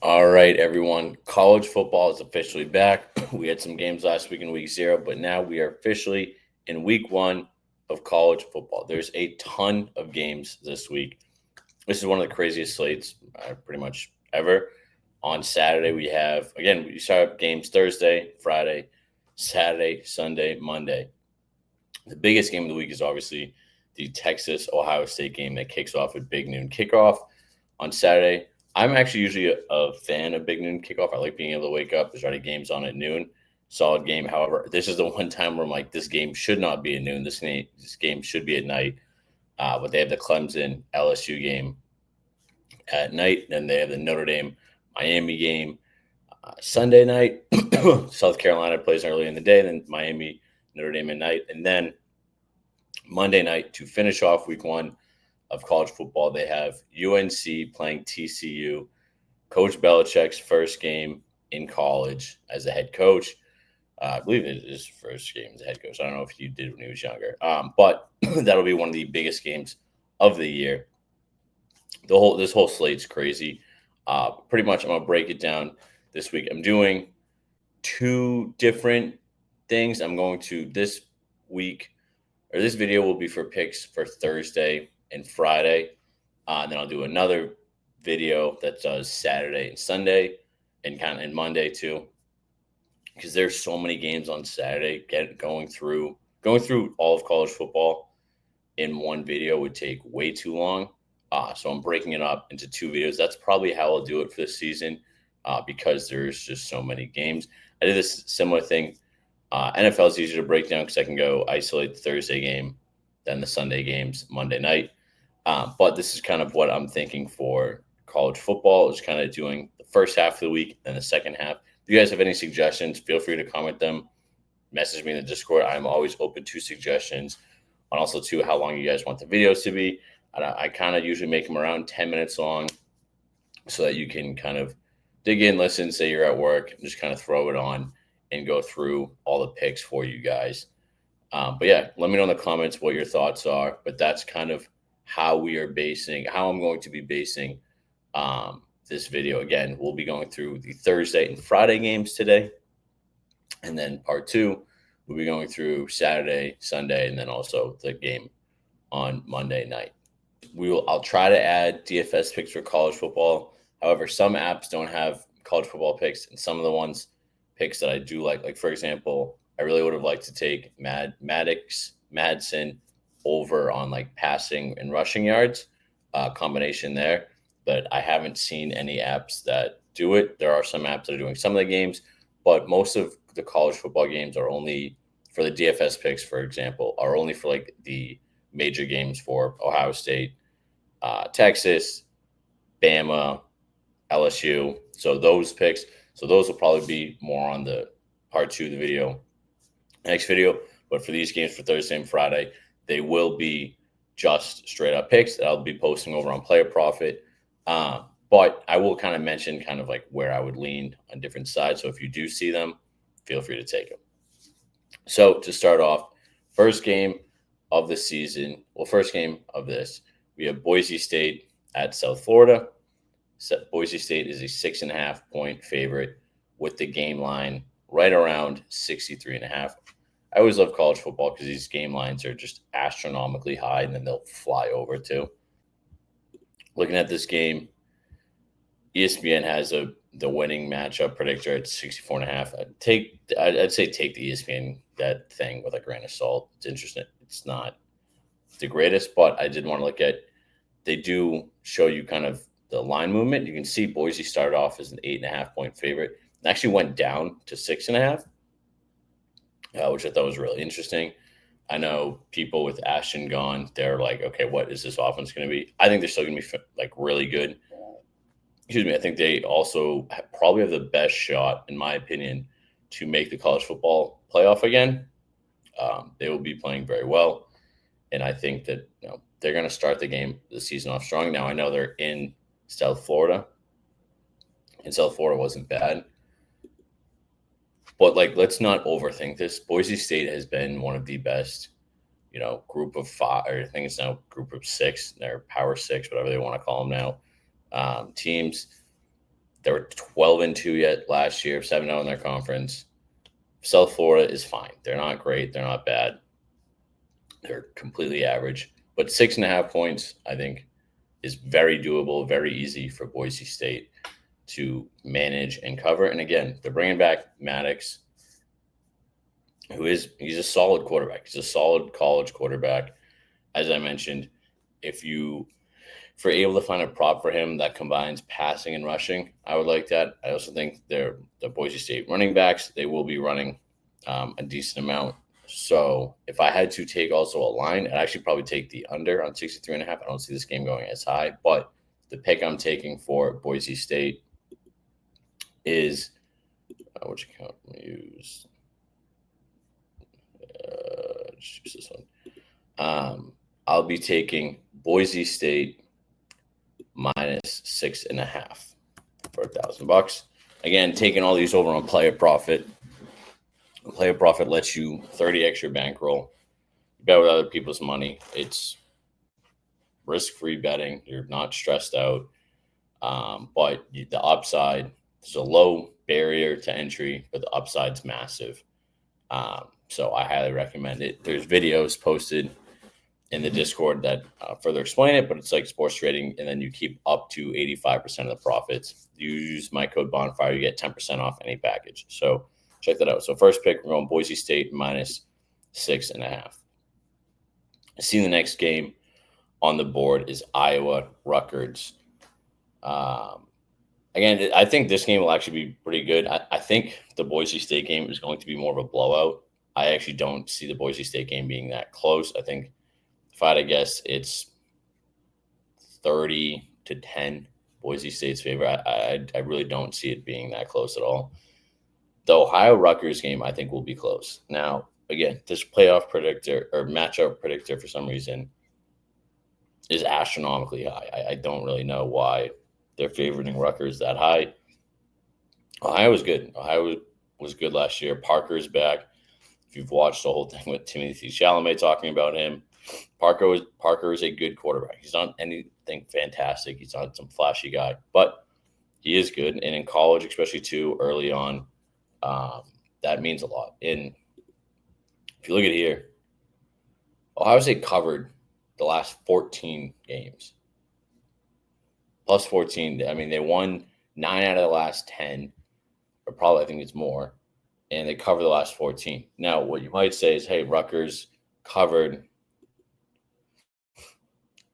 All right, everyone. College football is officially back. We had some games last week in week 0, but now we are officially in week 1 of college football. There's a ton of games this week. This is one of the craziest slates pretty much ever. On Saturday, we start up games Thursday, Friday, Saturday, Sunday, Monday. The biggest game of the week is obviously the Texas Ohio State game that kicks off at big noon kickoff on Saturday. I'm actually usually a fan of big noon kickoff. I like being able to wake up. There's already games on at noon. Solid game. However, this is the one time where I'm like, this game should not be at noon. This game should be at night. But they have the Clemson LSU game at night. Then they have the Notre Dame Miami game Sunday night. South Carolina plays early in the day. Then Miami Notre Dame at night. And then Monday night to finish off week 1 of college football, they have UNC playing TCU. Coach Belichick's first game in college as a head coach. I believe it is his first game as a head coach. I don't know if he did when he was younger, but that'll be one of the biggest games of the year. This whole slate's crazy. Pretty much, I'm gonna break it down this week. I'm doing 2 different things. I'm going to this video will be for picks for Thursday and Friday. And then I'll do another video that does Saturday and Sunday and Monday too, because there's so many games on Saturday. Going through all of college football in one video would take way too long. So I'm breaking it up into 2 videos. That's probably how I'll do it for this season, because there's just so many games. I did this similar thing. NFL is easier to break down because I can go isolate the Thursday game, then the Sunday games Monday night. But this is kind of what I'm thinking for college football, is kind of doing the first half of the week and the second half. If you guys have any suggestions, feel free to comment them. Message me in the Discord. I'm always open to suggestions, and also to how long you guys want the videos to be. I kind of usually make them around 10 minutes long so that you can kind of dig in, listen, say you're at work, and just kind of throw it on and go through all the picks for you guys. But yeah, let me know in the comments what your thoughts are. But that's kind of how I'm going to be basing this video. Again, we'll be going through the Thursday and Friday games today. And then part 2, we'll be going through Saturday, Sunday, and then also the game on Monday night. I'll try to add DFS picks for college football. However, some apps don't have college football picks, and some of the picks that I do like for example, I really would have liked to take Madsen over on like passing and rushing yards combination there, but I haven't seen any apps that do it. There are some apps that are doing some of the games, but most of the college football games are only for the DFS picks, for example, are only for like the major games for Ohio State, Texas, Bama, LSU. So those will probably be more on the part 2 of the next video. But for these games for Thursday and Friday, they will be just straight up picks that I'll be posting over on Player Profit. But I will kind of mention kind of like where I would lean on different sides. So if you do see them, feel free to take them. So to start off, first game of the season, first game of this, we have Boise State at South Florida. Boise State is a 6.5 point favorite with the game line right around 63.5. I always love college football because these game lines are just astronomically high, and then they'll fly over too. Looking at this game, ESPN has the winning matchup predictor at 64.5. I'd say take the ESPN that thing with a grain of salt. It's interesting. It's not the greatest, but I did want to look at. They do show you kind of the line movement. You can see Boise started off as an 8.5 point favorite. It actually went down to 6.5, which I thought was really interesting. I know people with Ashton gone, they're like, okay, what is this offense going to be? I think they're still going to be like really good. Excuse me. I think they also probably have the best shot, in my opinion, to make the college football playoff again. They will be playing very well, and I think that they're going to start the season off strong. Now I know they're in South Florida, and South Florida wasn't bad. But like, let's not overthink this. Boise State has been one of the best, group of 5, or I think it's now group of 6, they're Power 6, whatever they want to call them now, teams. They were 12-2 yet last year, 7-0 in their conference. South Florida is fine. They're not great. They're not bad. They're completely average. But 6.5 points, I think, is very doable, very easy for Boise State to manage and cover. And again, they're bringing back Maddox, he's a solid quarterback. He's a solid college quarterback. As I mentioned, if you're able to find a prop for him that combines passing and rushing, I would like that. I also think the Boise State running backs, they will be running a decent amount. So if I had to take also a line, I'd actually probably take the under on 63.5. I don't see this game going as high, but the pick I'm taking for Boise State is which account I'm going to use? Just use this one. I'll be taking Boise State minus 6.5 for $1,000. Again, taking all these over on Player Profit. Player Profit lets you 30 extra bankroll. You bet with other people's money. It's risk-free betting. You're not stressed out. But the upside, there's a low barrier to entry, but the upside's massive. So I highly recommend it. There's videos posted in the Discord that further explain it, but it's like sports trading, and then you keep up to 85% of the profits. You use my code Bonfire, you get 10% off any package. So check that out. So first pick, we're going Boise State minus 6.5. I see the next game on the board is Iowa Rutgers. Again, I think this game will actually be pretty good. I think the Boise State game is going to be more of a blowout. I actually don't see the Boise State game being that close. I think if I had to guess, it's 30-10 Boise State's favor. I really don't see it being that close at all. The Ohio Rutgers game, I think, will be close. Now, again, this playoff predictor or matchup predictor for some reason is astronomically high. I don't really know why they're favoring Rutgers that high. Ohio was good. Ohio was good last year. Parker's back. If you've watched the whole thing with Timothy Chalamet talking about him, Parker is a good quarterback. He's not anything fantastic. He's not some flashy guy, but he is good. And in college, especially too early on, that means a lot. And if you look at here, Ohio State covered the last 14 games. Plus 14. I mean, they won 9 out of the last 10, or probably I think it's more, and they covered the last 14. Now, what you might say is, hey, Rutgers covered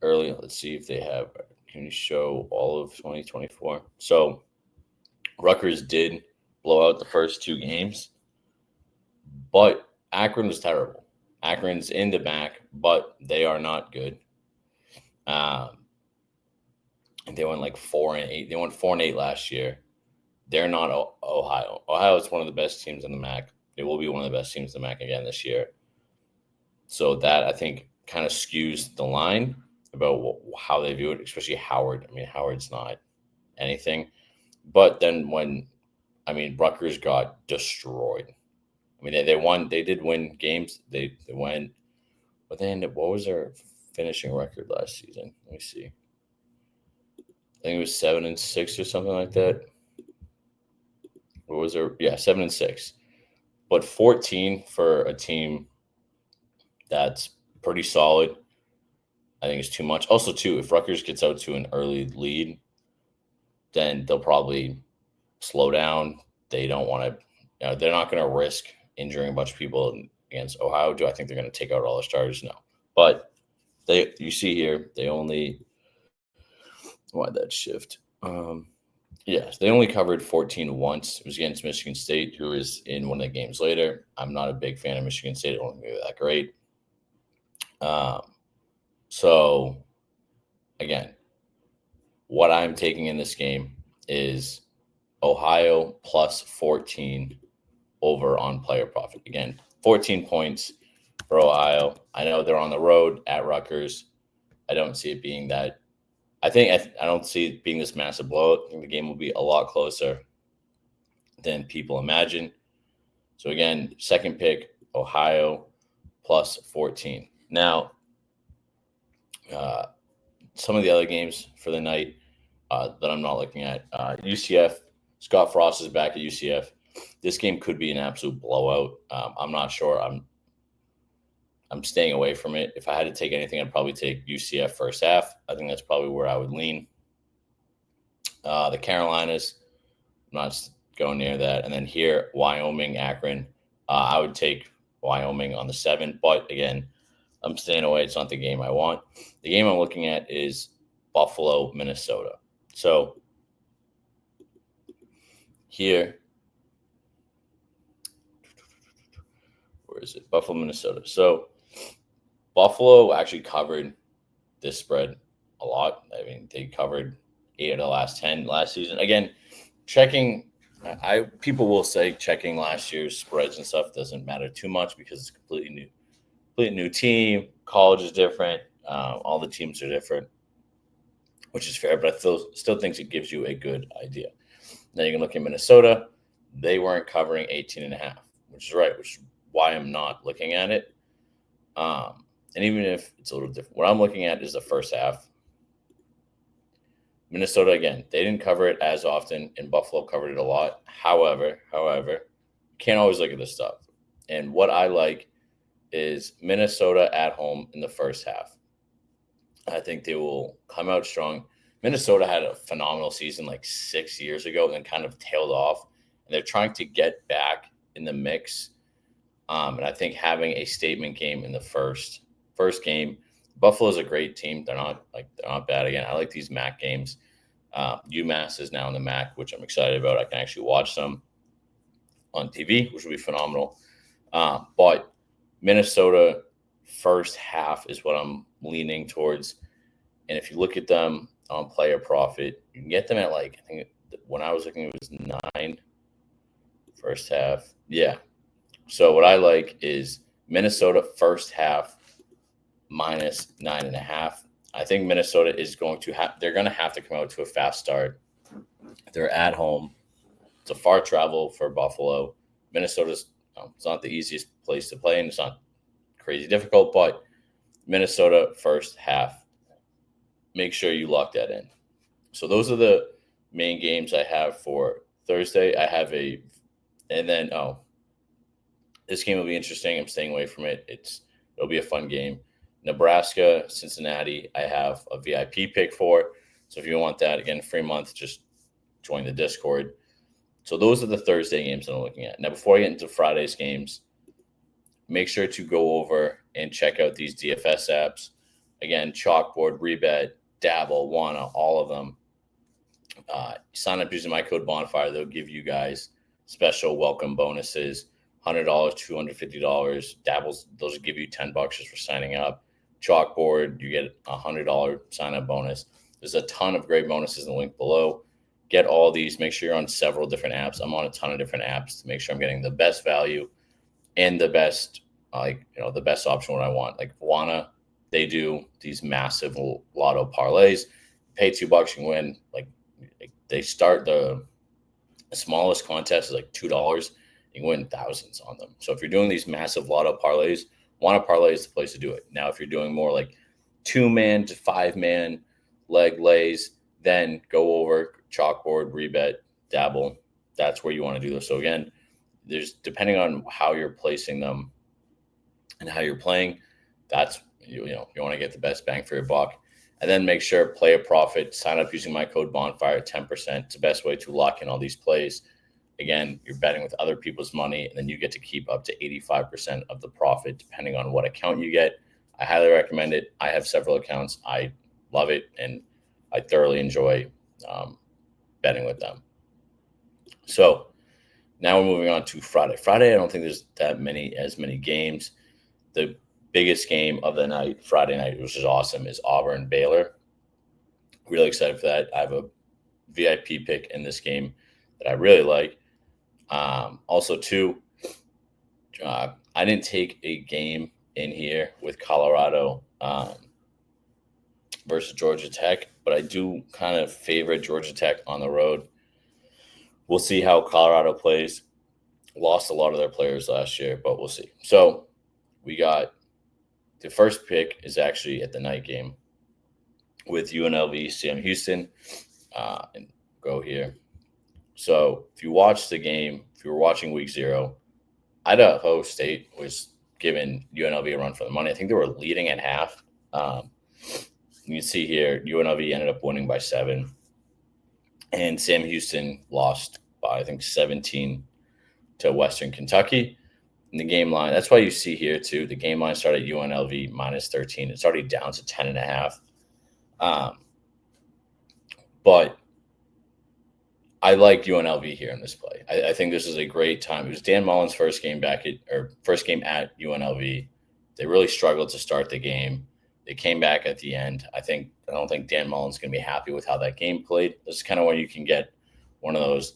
early. Let's see if they have. Can you show all of 2024? So Rutgers did blow out the first 2 games, but Akron was terrible. Akron's in the back, but they are not good. They went like 4-8. They went 4-8 last year. They're not Ohio. Ohio is one of the best teams in the MAC. They will be one of the best teams in the MAC again this year. So that, I think, kind of skews the line about how they view it, especially Howard. I mean, Howard's not anything. But then Rutgers got destroyed. I mean, they won. They did win games. They went. But they ended. What was their finishing record last season? Let me see. I think it was 7-6 or something like that. What was there? Yeah, 7-6. But 14 for a team that's pretty solid, I think is too much. Also, too, if Rutgers gets out to an early lead, then they'll probably slow down. They don't want to. They're not going to risk injuring a bunch of people against Ohio. Do I think they're going to take out all their starters? No. But you see here, they only. Why'd that shift? Yes, they only covered 14 once. It was against Michigan State, who is in one of the games later. I'm not a big fan of Michigan State. I don't think they're that great. So, again, what I'm taking in this game is Ohio plus 14 over on Player Profit. Again, 14 points for Ohio. I know they're on the road at Rutgers. I don't see it being that. I don't see it being this massive blowout. I think the game will be a lot closer than people imagine. So again, second pick, Ohio plus 14. Now, some of the other games for the night, that I'm not looking at. UCF, Scott Frost is back at UCF. This game could be an absolute blowout. I'm not sure. I'm staying away from it. If I had to take anything, I'd probably take UCF first half. I think that's probably where I would lean. The Carolinas, I'm not going near that. And then here, Wyoming, Akron. I would take Wyoming on the 7. But again, I'm staying away. It's not the game I want. The game I'm looking at is Buffalo, Minnesota. So here, where is it? Buffalo, Minnesota. So Buffalo actually covered this spread a lot. I mean, they covered 8 of the last 10 last season. Again, people will say checking last year's spreads and stuff doesn't matter too much because it's completely new team. College is different. All the teams are different, which is fair. But I still think it gives you a good idea. Now you can look at Minnesota. They weren't covering 18.5, which is right, which is why I'm not looking at it. And even if it's a little different, what I'm looking at is the first half. Minnesota, again, they didn't cover it as often, and Buffalo covered it a lot. However, you can't always look at this stuff. And what I like is Minnesota at home in the first half. I think they will come out strong. Minnesota had a phenomenal season like 6 years ago and then kind of tailed off. And they're trying to get back in the mix. And I think having a statement game in the first game, Buffalo's a great team. They're not bad. Again, I like these MAC games. UMass is now in the MAC, which I'm excited about. I can actually watch them on TV, which will be phenomenal. But Minnesota first half is what I'm leaning towards. And if you look at them on player profit, you can get them at I think when I was looking, it was 9 first half. Yeah. So what I like is Minnesota first half minus 9.5. I think Minnesota is they're going to have to come out to a fast start. They're at home. It's a far travel for Buffalo. Minnesota's it's not the easiest place to play, and it's not crazy difficult, but Minnesota first half. Make sure you lock that in. So those are the main games I have for Thursday. This game will be interesting. I'm staying away from it. It'll be a fun game. Nebraska, Cincinnati, I have a VIP pick for. So if you want that, again, free month, just join the Discord. So those are the Thursday games that I'm looking at. Now, before I get into Friday's games, make sure to go over and check out these DFS apps. Again, Chalkboard, ReBet, Dabble, Wana, all of them. Sign up using my code Bonfire. They'll give you guys special welcome bonuses, $100, $250. Dabble's, those will give you $10 just for signing up. Chalkboard, you get a $100 sign-up bonus. There's a ton of great bonuses in the link below. Get all these. Make sure you're on several different apps. I'm on a ton of different apps to make sure I'm getting the best value and the best, the best option what I want. Like Wana, they do these massive lotto parlays. Pay $2, you can win. Like they start the smallest contest is like $2. You can win thousands on them. So if you're doing these massive lotto parlays, Wana parlay is the place to do it. Now, if you're doing more like 2-man to 5-man leg lays, then go over Chalkboard, ReBet, Dabble. That's where you want to do this. So again, there's depending on how you're placing them and how you're playing, that's you want to get the best bang for your buck. And then make sure play a profit, sign up using my code Bonfire 10%. It's the best way to lock in all these plays. Again, you're betting with other people's money, and then you get to keep up to 85% of the profit depending on what account you get. I highly recommend it. I have several accounts. I love it, and I thoroughly enjoy betting with them. So now we're moving on to Friday. Friday, I don't think there's as many games. The biggest game of the night, Friday night, which is awesome, is Auburn-Baylor. Really excited for that. I have a VIP pick in this game that I really like. Also, too, I didn't take a game in here with Colorado versus Georgia Tech, but I do kind of favor Georgia Tech on the road. We'll see how Colorado plays. Lost a lot of their players last year, but we'll see. So we got the first pick is actually at the night game with UNLV, Sam Houston. and go here. So if you watch the game, if you were watching week 0, Idaho State was giving UNLV a run for the money. I think they were leading at half. You can see here, UNLV ended up winning by 7. And Sam Houston lost by, I think, 17 to Western Kentucky. And the game line, that's why you see here, too, the game line started at UNLV minus 13. It's already down to 10.5. But I like UNLV here in this play. I think this is a great time. It was Dan Mullen's first game at UNLV. They really struggled to start the game. They came back at the end. I don't think Dan Mullen's going to be happy with how that game played. This is kind of where you can get one of those,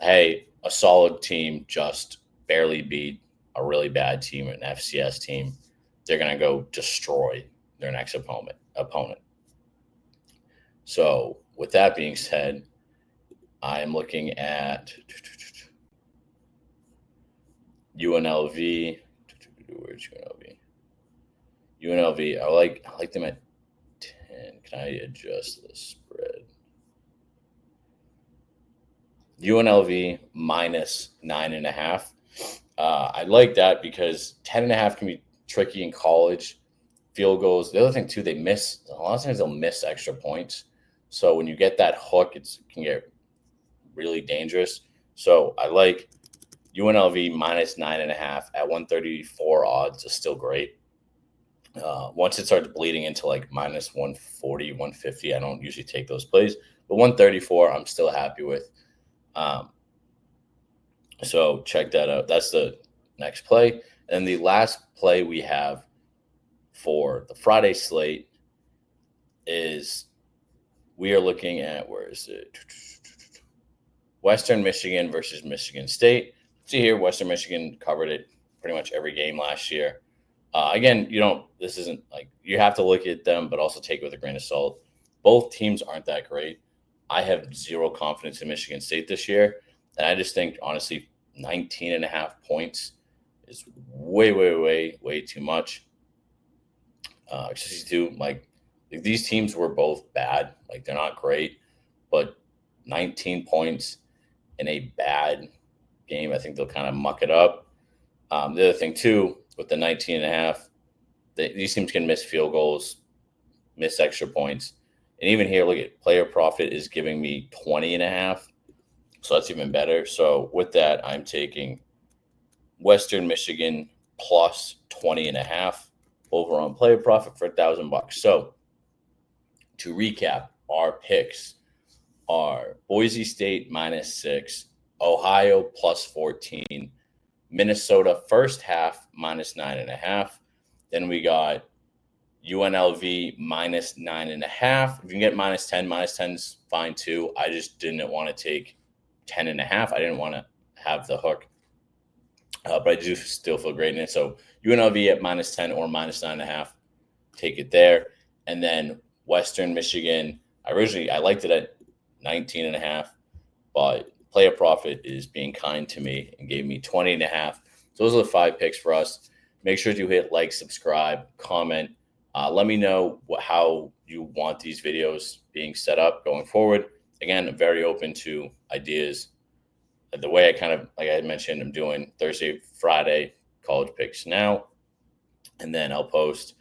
hey, a solid team just barely beat a really bad team, an FCS team. They're going to go destroy their next opponent. So with that being said, I am looking at UNLV. Where's UNLV? UNLV. I like them at 10. Can I adjust the spread? UNLV minus 9.5. I like that because 10.5 can be tricky in college. Field goals. The other thing too, they miss. A lot of times they'll miss extra points. So when you get that hook, it can get really dangerous. So I like UNLV minus 9.5 at 134 odds is still great. Once it starts bleeding into like minus 140, 150, I don't usually take those plays. But 134, I'm still happy with. So check that out. That's the next play. And the last play we have for the Friday slate is we are looking at, where is it? Western Michigan versus Michigan State. See here, Western Michigan covered it pretty much every game last year. Again, this isn't like you have to look at them, but also take it with a grain of salt. Both teams aren't that great. I have zero confidence in Michigan State this year. And I just think, honestly, 19.5 points is way, way, way, way too much. Especially like these teams were both bad. Like they're not great, but 19 points in a bad game, I think they'll kind of muck it up. The other thing too, with the 19.5, these teams can miss field goals, miss extra points. And even here, look at player profit is giving me 20.5. So that's even better. So with that, I'm taking Western Michigan plus 20.5 over on player profit for $1,000. So to recap, our picks are Boise State minus 6, Ohio plus 14, Minnesota first half minus 9.5. Then we got UNLV minus 9.5. If you can get minus 10, minus 10's fine too. I just didn't want to take 10.5. I didn't want to have the hook. But I do still feel great in it. So UNLV at minus 10 or minus 9.5, take it there. And then Western Michigan, I liked it at 19.5, but player profit is being kind to me and gave me 20.5. So those are the 5 picks for us. Make sure you hit like, subscribe, comment. Let me know how you want these videos being set up going forward. Again, I'm very open to ideas. The way I kind of, like I mentioned, I'm doing Thursday, Friday college picks now. And then I'll post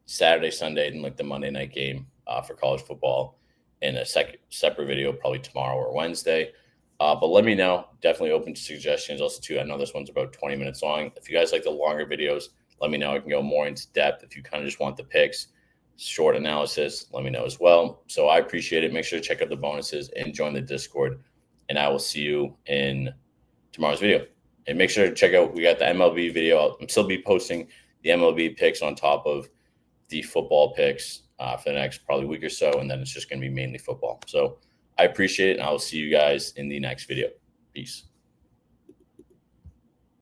Saturday, Sunday, and like the Monday night game for college football in a separate video, probably tomorrow or Wednesday. But let me know. Definitely open to suggestions. Also, too, I know this one's about 20 minutes long. If you guys like the longer videos, let me know. I can go more into depth. If you kind of just want the picks, short analysis, let me know as well. So I appreciate it. Make sure to check out the bonuses and join the Discord. And I will see you in tomorrow's video. And make sure to check out, we got the MLB video. I'm still be posting the MLB picks on top of the football picks for the next probably week or so. And then it's just going to be mainly football. So I appreciate it. And I will see you guys in the next video. Peace.